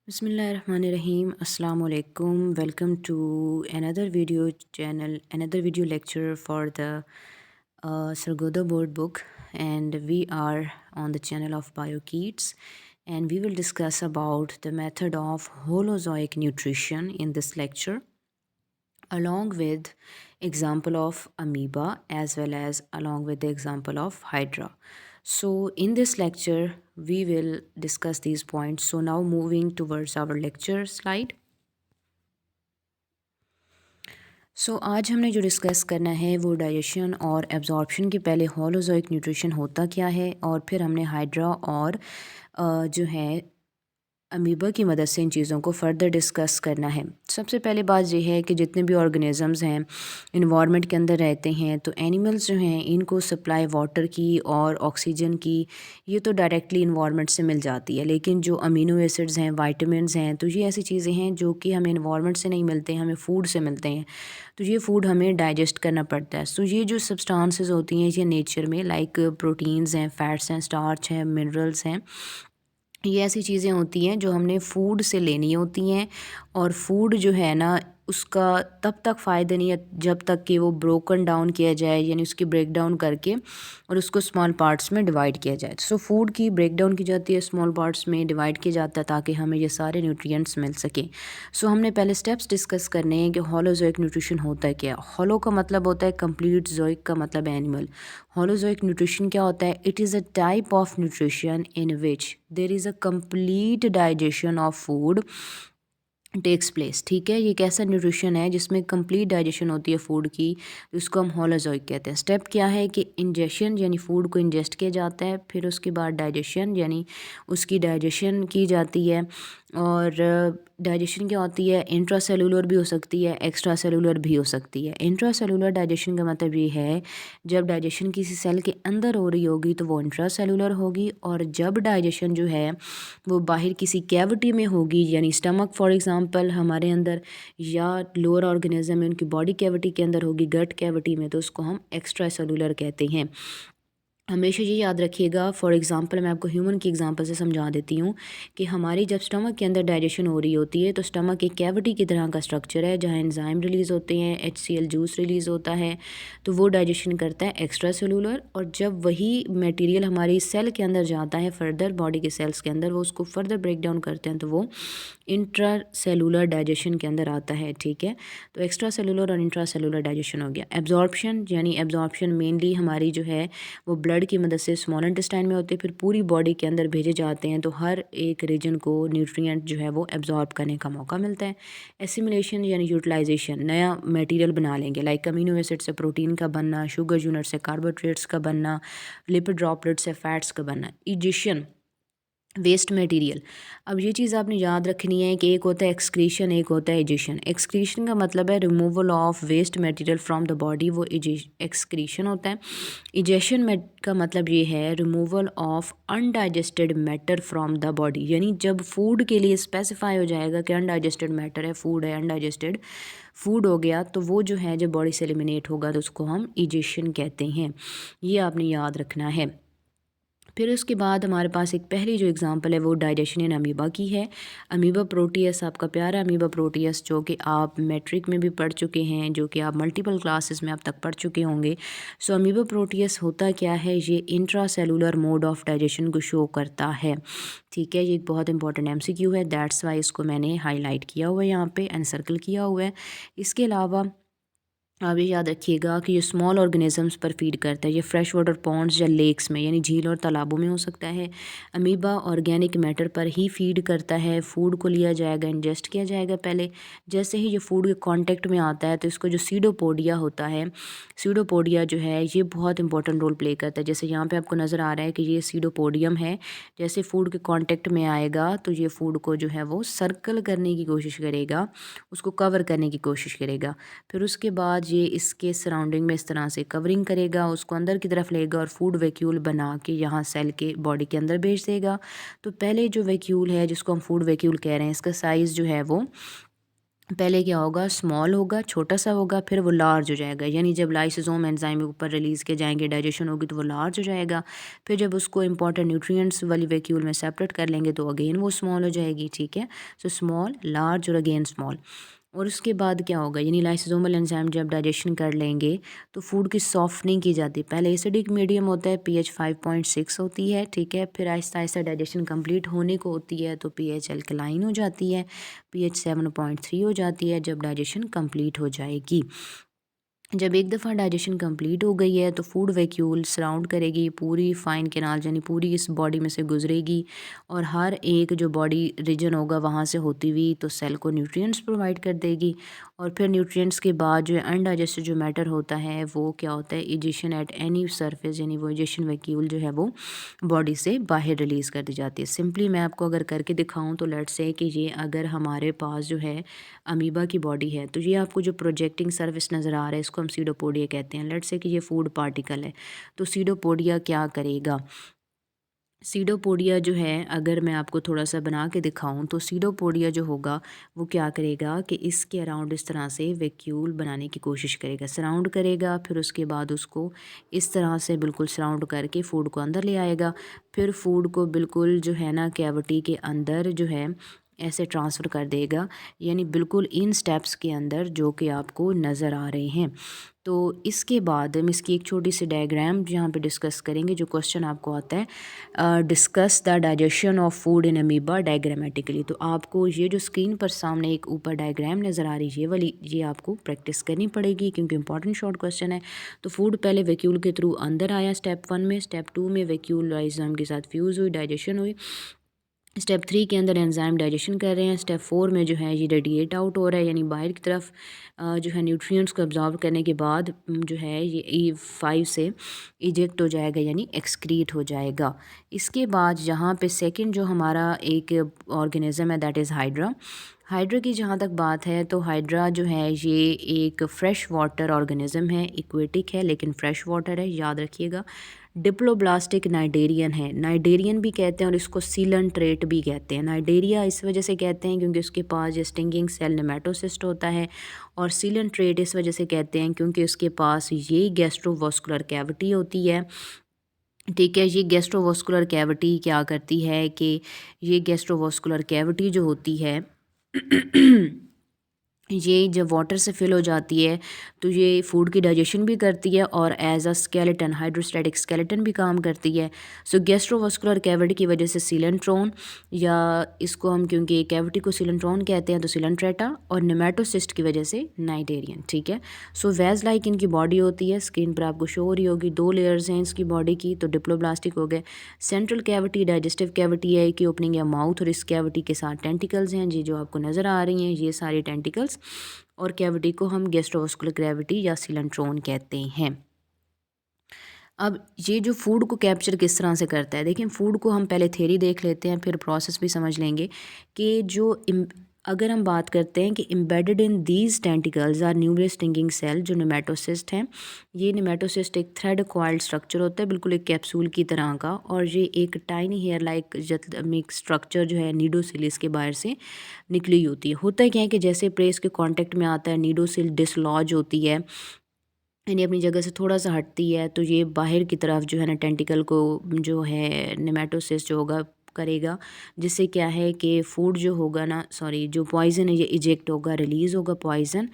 Bismillahirrahmanirrahim. Assalamu alaikum. Welcome to another video channel, another video lecture for the Sargoda board book, and we are on the channel of BioKids, and we will discuss about the method of holozoic nutrition in this lecture, along with example of amoeba as well as along with the example of hydra. So in this lecture we will discuss these points. So now moving towards our lecture slide. आज हमने जो discuss करना है वो digestion और absorption के पहले holozoic nutrition होता क्या है, और फिर हमने हाइड्रा और जो है अमीबा की मदद से इन चीज़ों को फ़र्दर डिस्कस करना है। सबसे पहले बात यह है कि जितने भी ऑर्गेनिज़म्स हैं इन्वायरमेंट के अंदर रहते हैं, तो एनिमल्स जो हैं इनको सप्लाई वाटर की और ऑक्सीजन की ये तो डायरेक्टली इन्वायरमेंट से मिल जाती है, लेकिन जो अमीनो एसिड्स हैं, वाइटामिन्स हैं, तो ये ऐसी चीज़ें हैं जो कि हमें इन्वायरमेंट से नहीं मिलते हैं, हमें फ़ूड से मिलते हैं। तो ये फ़ूड हमें डाइजेस्ट करना पड़ता है। सो ये जो सब्सटेंसेस होती हैं ये नेचर में लाइक प्रोटीन्स हैं, फ़ैट्स हैं, स्टार्च हैं, मिनरल्स हैं, ये ऐसी चीज़ें होती हैं जो हमने फ़ूड से लेनी होती हैं। और फ़ूड जो है ना उसका तब तक फ़ायदा नहीं है जब तक कि वो ब्रोकन डाउन किया जाए, यानी उसकी ब्रेक डाउन करके और उसको स्मॉल पार्ट्स में डिवाइड किया जाए। सो फूड की ब्रेक डाउन की जाती है, स्मॉल पार्ट्स में डिवाइड किया जाता है ताकि हमें ये सारे न्यूट्रिएंट्स मिल सकें। सो हमने पहले स्टेप्स डिस्कस करने हैं कि होलोजोइक न्यूट्रिशन होता है क्या। होलो का मतलब होता है कंप्लीट, जोइक का मतलब एनिमल। होलोजोइक न्यूट्रिशन क्या होता है? It is a type of nutrition in which there is a complete digestion of food takes place. ठीक है, ये कैसा न्यूट्रिशन है जिसमें कंप्लीट डाइजेशन होती है फूड की, तो इसको हम होलोजोइक कहते हैं। स्टेप क्या है कि इंजेशन यानी फूड को इंजेस्ट किया जाता है, फिर उसके बाद डाइजेशन यानी उसकी डाइजेशन की जाती है। और डाइजेशन क्या होती है? इंट्रा सेलुलर भी हो सकती है, एक्स्ट्रा सेलुलर भी हो सकती है। इंट्रा सेलुलर डाइजेशन का मतलब ये है जब डाइजेशन किसी सेल के अंदर हो रही होगी तो वो इंट्रा सेलुलर होगी, और जब डाइजेशन जो है वो बाहर किसी कैविटी में होगी, यानी स्टमक फॉर एग्जांपल हमारे अंदर, या लोअर ऑर्गेनिज्म में उनकी बॉडी कैविटी के अंदर होगी, गट कैविटी में, तो उसको हम एक्स्ट्रा सेलुलर कहते हैं। हमेशा ये याद रखिएगा। फॉर एग्ज़ाम्पल मैं आपको ह्यूमन की एग्ज़ाम्पल से समझा देती हूँ कि हमारी जब स्टमक के अंदर डाइजेशन हो रही होती है तो स्टमक एक कैविटी की तरह का स्ट्रक्चर है जहाँ एंजाइम रिलीज़ होते हैं, HCl जूस रिलीज़ होता है, तो वो डाइजेशन करता है एक्स्ट्रा सेलुलर। और जब वही मटेरियल हमारी सेल के अंदर जाता है फर्दर बॉडी के सेल्स के अंदर, वो उसको फर्दर ब्रेक डाउन करते हैं, तो वो इंट्रा सेलुलर डाइजेशन के अंदर आता है। ठीक है, तो एक्स्ट्रा सेलुलर और इंट्रा सेलुलर डाइजेशन हो गया। एब्जॉर्प्शन यानी एब्जॉर्प्शन मेनली हमारी जो है वो ब्लड की मदद से स्मॉल इंटेस्टाइन में होते हैं, फिर पूरी बॉडी के अंदर भेजे जाते हैं, तो हर एक रीजन को न्यूट्रिएंट जो है वो एब्जॉर्ब करने का मौका मिलता है। एसिमिलेशन यानी यूटिलाइजेशन, नया मटेरियल बना लेंगे, लाइक अमीनो एसिड से प्रोटीन का बनना, शुगर यूनिट से कार्बोहाइड्रेट्स का बनना, लिपिड ड्रॉपलेट से फैट्स का बनना। Egestion waste material. अब ये चीज़ आपने याद रखनी है कि एक होता है एक्सक्रीशन, एक होता है इजेशन। एक्सक्रीशन का मतलब है removal of waste material from the body, वो एक्सक्रीशन होता है। इजेशन में का मतलब ये है removal of undigested matter from the body, यानी जब फूड के लिए स्पेसिफाई हो जाएगा कि अनडाइजेस्टेड मैटर है, फूड है, अनडाइजेस्टेड फूड हो गया, तो वो जो है जब बॉडी से एलिमिनेट होगा तो उसको हम इजेशन कहते हैं। ये आपने याद रखना है। फिर उसके बाद हमारे पास एक पहली जो एग्ज़ाम्पल है वो डाइजेशन इन अमीबा की है। अमीबा प्रोटियस, आपका प्यारा अमीबा प्रोटियस, जो कि आप मैट्रिक में भी पढ़ चुके हैं, जो कि आप मल्टीपल क्लासेस में अब तक पढ़ चुके होंगे। सो अमीबा प्रोटियस होता क्या है? ये intra cellular mode of digestion को शो करता है। ठीक है, ये एक बहुत इंपॉर्टेंट MCQ है, दैट्स वाई इसको मैंने हाईलाइट किया हुआ है, यहाँ पे एनसर्कल किया हुआ है। इसके अलावा आप ये याद रखिएगा कि ये स्मॉल ऑर्गेनिजम्स पर फीड करता है। ये फ्रेश वाटर पॉन्ड्स या लेक्स में यानी झील और तालाबों में हो सकता है। अमीबा ऑर्गेनिक मैटर पर ही फीड करता है। फूड को लिया जाएगा, इंजेस्ट किया जाएगा पहले। जैसे ही ये फूड के कांटेक्ट में आता है तो इसको जो सीडोपोडिया होता है, सीडोपोडिया जो है ये बहुत इंपॉर्टेंट रोल प्ले करता है। जैसे यहाँ पर आपको नज़र आ रहा है कि ये सीडोपोडियम है, जैसे फूड के कॉन्टेक्ट में आएगा तो ये फूड को जो है वो सर्कल करने की कोशिश करेगा, उसको कवर करने की कोशिश करेगा। फिर उसके बाद ये इसके सराउंडिंग में इस तरह से कवरिंग करेगा, उसको अंदर की तरफ लेगा और फूड वैक्यूल बना के यहाँ सेल के बॉडी के अंदर भेज देगा। तो पहले जो वैक्यूल है जिसको हम फूड वैक्यूल कह रहे हैं, इसका साइज़ जो है वो पहले क्या होगा, स्मॉल होगा, छोटा सा होगा, फिर वो लार्ज हो जाएगा। यानी जब लाइसोसोम एंजाइम ऊपर रिलीज़ के जाएंगे, डाइजेशन होगी तो वो लार्ज हो जाएगा। फिर जब उसको इंपॉर्टेंट न्यूट्रिएंट्स वाली वैक्यूल में सेपरेट कर लेंगे तो अगेन वो स्मॉल हो जाएगी, ठीक है। सो स्मॉल, लार्ज और अगेन स्मॉल। और उसके बाद क्या होगा, यानी लाइसोसोमल एंजाइम जब डाइजेशन कर लेंगे तो फूड की सॉफ्टनिंग की जाती है। पहले एसिडिक मीडियम होता है, पीएच 5.6 होती है, ठीक है। फिर आहिस्ता आहिस्ता डाइजेशन कंप्लीट होने को होती है तो पीएच अल्कलाइन हो जाती है, पीएच 7.3 हो जाती है जब डाइजेशन कंप्लीट हो जाएगी। जब एक दफ़ा डाइजेशन कंप्लीट हो गई है तो फूड वैक्यूल सराउंड करेगी पूरी फाइन कैनाल, यानी पूरी इस बॉडी में से गुजरेगी और हर एक जो बॉडी रीजन होगा वहाँ से होती हुई तो सेल को न्यूट्रिएंट्स प्रोवाइड कर देगी। और फिर न्यूट्रिएंट्स के बाद जो अनडाइजेस्टेड जो मैटर होता है वो क्या होता है, इजेशन एट एनी सरफेस, यानी वो इजेशन वैक्यूल जो है वो बॉडी से बाहर रिलीज़ कर दी जाती है। सिंपली मैं आपको अगर करके दिखाऊँ तो लेट्स से कि ये अगर हमारे पास जो है अमीबा की बॉडी है तो ये आपको जो प्रोजेक्टिंग सर्विस नज़र आ रहा है इसको हम सीडोपोडिया कहते हैं। लेट्स से कि ये फूड पार्टिकल है तो सीडोपोडिया क्या करेगा, सीडोपोडिया जो है अगर मैं आपको थोड़ा सा बना के दिखाऊं तो सीडोपोडिया जो होगा वो क्या करेगा कि इसके अराउंड इस तरह से वैक्यूल बनाने की कोशिश करेगा, सराउंड करेगा। फिर उसके बाद उसको इस तरह से बिल्कुल सराउंड करके फूड को अंदर ले आएगा। फिर फूड को बिल्कुल जो है ना कैविटी के अंदर जो है ऐसे ट्रांसफ़र कर देगा, यानी बिल्कुल इन स्टेप्स के अंदर जो कि आपको नज़र आ रहे हैं। तो इसके बाद हम इसकी एक छोटी सी डायग्राम यहाँ पे डिस्कस करेंगे। जो क्वेश्चन आपको आता है, discuss the digestion of food in amoeba diagrammatically, तो आपको ये जो स्क्रीन पर सामने एक ऊपर डायग्राम नज़र आ रही है ये वाली, ये आपको प्रैक्टिस करनी पड़ेगी क्योंकि इंपॉर्टेंट शॉर्ट क्वेश्चन है। तो फूड पहले वैक्यूल के थ्रू अंदर आया स्टेप 1 में, स्टेप 2 में वैक्यूल लाइसोजाइम के साथ फ्यूज़ हुई, डाइजेशन हुई, स्टेप 3 के अंदर एंजाइम डाइजेशन कर रहे हैं, स्टेप 4 में जो है ये रेडिएट आउट हो रहा है, यानी बाहर की तरफ जो है न्यूट्रिएंट्स को अब्जॉर्ब करने के बाद जो है ये E5 से इजेक्ट हो जाएगा, यानी एक्सक्रीट हो जाएगा। इसके बाद यहाँ पे सेकंड जो हमारा एक ऑर्गेनिज्म है दैट इज़ हाइड्रा। हाइड्रा की जहाँ तक बात है तो हाइड्रा जो है ये एक फ्रेश वाटर ऑर्गेनिज्म है, इक्वेटिक है लेकिन फ्रेश वाटर है, याद रखिएगा। डिप्लोब्लास्टिक नाइडेरियन है, नाइडेरियन भी कहते हैं और इसको सीलन-ट्रेट भी कहते हैं। नाइडेरिया इस वजह से कहते हैं क्योंकि उसके पास जो स्टिंगिंग सेल नेमेटोसिस्ट होता है, और सीलन-ट्रेट इस वजह से कहते हैं क्योंकि उसके पास ये गैस्ट्रोवास्कुलर कैविटी होती है, ठीक है। ये गैस्ट्रोवास्कुलर कैविटी क्या करती है कि ये गैस्ट्रोवास्कुलर कैविटी जो होती है ये जब वाटर से फिल हो जाती है तो ये फूड की डाइजेशन भी करती है और as a skeleton, hydrostatic skeleton भी काम करती है। सो गैस्ट्रोवास्कुलर कैविटी की वजह से सीलेंट्रोन, या इसको हम क्योंकि कैविटी को सीलेंट्रोन कहते हैं तो सीलेंट्रेटा, और नेमेटोसिस्ट की वजह से नाइडेरियन, ठीक है। सो वेज लाइक इनकी बॉडी होती है, स्क्रीन पर आपको शो हो रही होगी, 2 लेयर्स हैं इसकी बॉडी की, तो डिप्लोब्लास्टिक हो गए। सेंट्रल कैविटी डाइजेस्टिव कैविटी है की ओपनिंग या माउथ, और इस कैविटी के साथ टेंटिकल्स हैं जी जो आपको नज़र आ रही हैं, ये सारी टेंटिकल्स, और कैविटी को हम गैस्ट्रोवास्कुलर कैविटी या सीलेंट्रोन कहते हैं। अब ये जो फूड को कैप्चर किस तरह से करता है, देखिए फूड को हम पहले थ्योरी देख लेते हैं फिर प्रोसेस भी समझ लेंगे कि अगर हम बात करते हैं कि embedded in these tentacles are numerous stinging cell, जो नेमेटोसिस्ट हैं। ये नेमेटोसिस्ट एक थ्रेड कॉइल्ड स्ट्रक्चर होता है, बिल्कुल एक कैप्सूल की तरह का, और ये एक tiny hair like mix structure जो है नीडोसिल इसके बाहर से निकली होती है। होता है क्या है कि जैसे प्रे इसके कांटेक्ट में आता है नीडोसिल डिसलॉज होती है, यानी अपनी जगह से थोड़ा सा हटती है, तो ये बाहर की तरफ जो है ना टेंटिकल को जो है नेमेटोसिस जो होगा करेगा, जिससे क्या है कि फूड जो होगा ना, सॉरी, जो पॉइज़न है ये इजेक्ट होगा, रिलीज़ होगा पॉइज़न,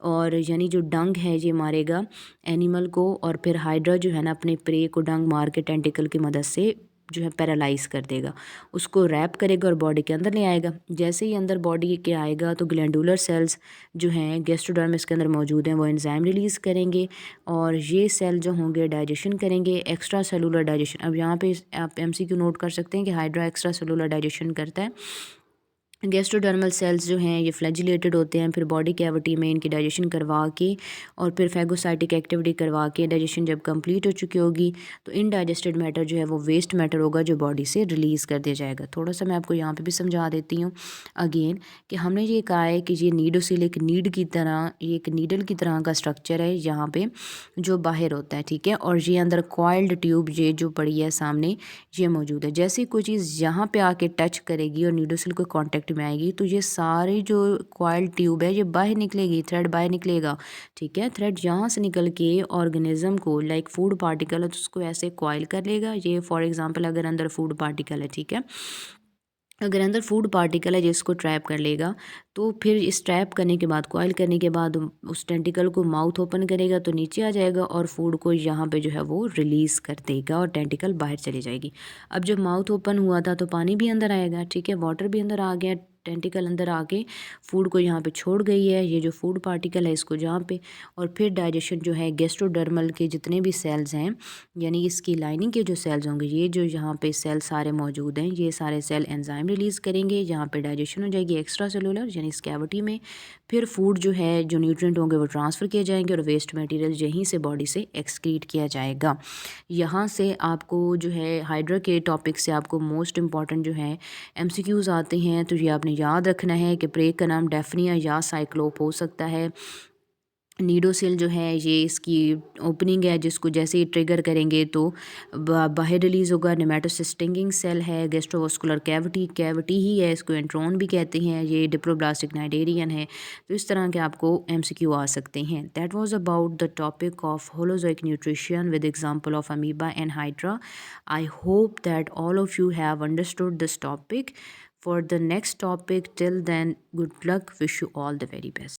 और यानी जो डंग है ये मारेगा एनिमल को, और फिर हाइड्रा जो है ना अपने प्रे को डंग मार के टेंटिकल की मदद से जो है पैरालाइज कर देगा, उसको रैप करेगा और बॉडी के अंदर ले आएगा। जैसे ही अंदर बॉडी के आएगा तो ग्लैंडुलर सेल्स जो हैं गैस्ट्रोडर्मिस के अंदर मौजूद हैं वो एंजाइम रिलीज़ करेंगे, और ये सेल जो होंगे डाइजेशन करेंगे, एक्स्ट्रा सेलुलर डाइजेशन। अब यहाँ पे आप एमसीक्यू नोट कर सकते हैं कि हाइड्रा एक्स्ट्रा सेलुलर डाइजेशन करता है। गैस्ट्रोडर्मल सेल्स जो हैं ये फ्लैजिलेटेड होते हैं, फिर बॉडी कैविटी में इनकी डाइजेशन करवा के और फिर फैगोसाइटिक एक्टिविटी करवा के डाइजेशन जब कंप्लीट हो चुकी होगी तो इनडाइजेस्टेड मैटर जो है वो वेस्ट मैटर होगा जो बॉडी से रिलीज़ कर दिया जाएगा। थोड़ा सा मैं आपको यहाँ पे भी समझा देती हूँ अगेन कि हमने ये कहा है कि ये नीडोसिल एक नीड की तरह, ये एक नीडल की तरह का स्ट्रक्चर है यहाँ पे जो बाहर होता है, ठीक है। और ये अंदर कॉइल्ड ट्यूब ये जो पड़ी है सामने ये मौजूद है। जैसे कोई चीज़ यहाँ पे आके टच करेगी और नीडोसिल को कॉन्टेक्ट इफेक्ट में आएगी तो ये सारी जो कॉइल ट्यूब है ये बाहर निकलेगी, थ्रेड बाहर निकलेगा, ठीक है। थ्रेड यहाँ से निकल के ऑर्गेनिज्म को लाइक फूड पार्टिकल है तो उसको ऐसे कॉइल कर लेगा। ये फॉर एग्जांपल अगर अंदर फूड पार्टिकल है, ठीक है, अगर अंदर फूड पार्टिकल है जिसको ट्रैप कर लेगा तो फिर इस ट्रैप करने के बाद कॉइल करने के बाद उस टेंटिकल को माउथ ओपन करेगा तो नीचे आ जाएगा और फूड को यहाँ पे जो है वो रिलीज़ कर देगा और टेंटिकल बाहर चली जाएगी। अब जब माउथ ओपन हुआ था तो पानी भी अंदर आएगा, ठीक है, वाटर भी अंदर आ गया, टेंटिकल अंदर आके फूड को यहाँ पे छोड़ गई है, ये जो फूड पार्टिकल है इसको जहाँ पे, और फिर डाइजेशन जो है गैस्ट्रोडर्मल के जितने भी सेल्स हैं यानी इसकी लाइनिंग के जो सेल्स होंगे, ये जो यहाँ पे सेल सारे मौजूद हैं, ये सारे सेल एंजाइम रिलीज़ करेंगे, यहाँ पे डाइजेशन हो जाएगी एक्स्ट्रा सेलुलर यानी इस कैविटी में। फिर फूड जो है जो न्यूट्रिएंट होंगे वो ट्रांसफ़र किए जाएंगे और वेस्ट मटेरियल यहीं से बॉडी से एक्सक्रीट किया जाएगा। यहाँ से आपको जो है हाइड्रा के टॉपिक से आपको मोस्ट इंपॉर्टेंट जो है एमसीक्यूज़ आते हैं तो ये आपने याद रखना है कि प्रेग का नाम डेफनिया या साइक्लोप हो सकता है। नीडोसिल जो है ये इसकी ओपनिंग है जिसको जैसे ही ट्रिगर करेंगे तो बाहर रिलीज़ होगा। नेमेटोसिस्टिंगिंग सेल है, गैस्ट्रोवास्कुलर कैविटी ही है, इसको एंट्रोन भी कहते हैं, ये डिप्लोब्लास्टिक नाइडेरियन है। तो इस तरह के आपको एमसीक्यू आ सकते हैं। That was about the topic of holozoic nutrition with example of amoeba and hydra. I hope that all of you have understood this topic. For the next topic, till then, good luck, wish you all the very best.